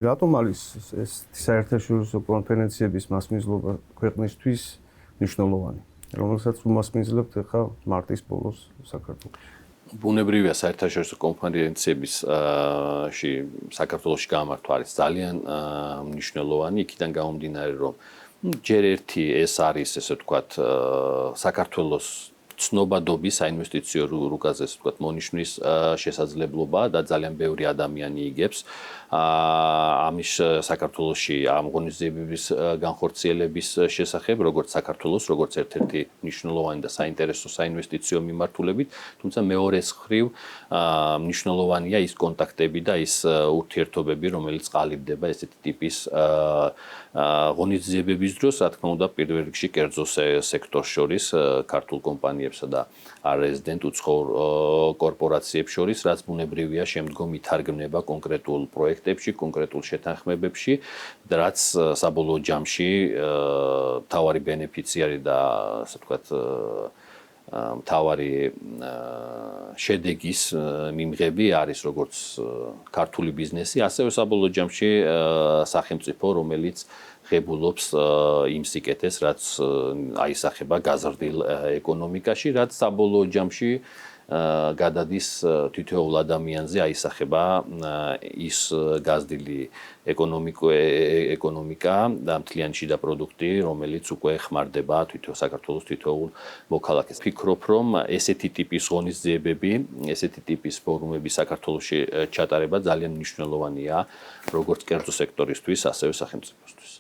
რატომ არის ეს საერთაშორისო კონფერენციების მასმიძლობა ქვეყნისთვის მნიშვნელოვანი, რომელსაც უმასპინძლებთ ახლა მარტის ბოლოს საქართველოში? ბუნებრივია საერთაშორისო კონფერენციების საქართველოში გამართვა არის ძალიან მნიშვნელოვანი, იქიდან გამომდინარე, რომ ჯერ ერთი ეს არის, ესე ვთქვათ, საქართველოს ცნობადობის საინვესტიციო რუკაზე, ესე ვთქვათ, მონიშნვის შესაძლებლობა და ძალიან ბევრი ადამიანი იგებს ამის საქართველოში ამ ღონისძიებების განხორციელების შესახებ, როგორც საქართველოს, როგორც ერთ-ერთი მნიშვნელოვანი და საინტერესო საინვესტიციო მიმართულებით, თუმცა მეორე მხრივ მნიშვნელოვანია ის კონტაქტები და ის ურთიერთობები, რომელიც ყალიბდება ესეთი ტიპის ღონისძიებების დროს, რა თქმა უნდა, პირველ რიგში კერძო სექტორს შორის, ქართულ კომპანიებსა და არეზიდენტ უცხოურ კორპორაციებს შორის, რაც ბუნებრივია შემდგომ ითარგმნება კონკრეტულ პროექტებში, კონკრეტულ შეთანხმებებში, რაც საბოლოო ჯამში მთავარი ბენეფიციარი და ასე ვთქვათ მთავარი შედეგის მიმღები არის როგორც ქართული ბიზნესი, ასევე საბოლოო ჯამში სახელმწიფო, რომელიც ღებულობს იმ სიკეთეს, რაც აისახება გაზრდილ ეკონომიკაში, რაც საბოლოო ჯამში გადადის თითოეულ ადამიანზე, აისახება ის გაზრდილი ეკონომიკა და მთლიანი შიდა პროდუქტი, რომელიც უკვე ხმარდება საქართველოს თითოეულ მოქალაქეს. ვფიქრობ, რომ ესეთი ტიპის ღონისძიებები, ესეთი ტიპის ფორუმები საქართველოში ჩატარება ძალიან მნიშვნელოვანია, როგორც კერძო სექტორისთვის, ასევე სახელმწიფოსთვის.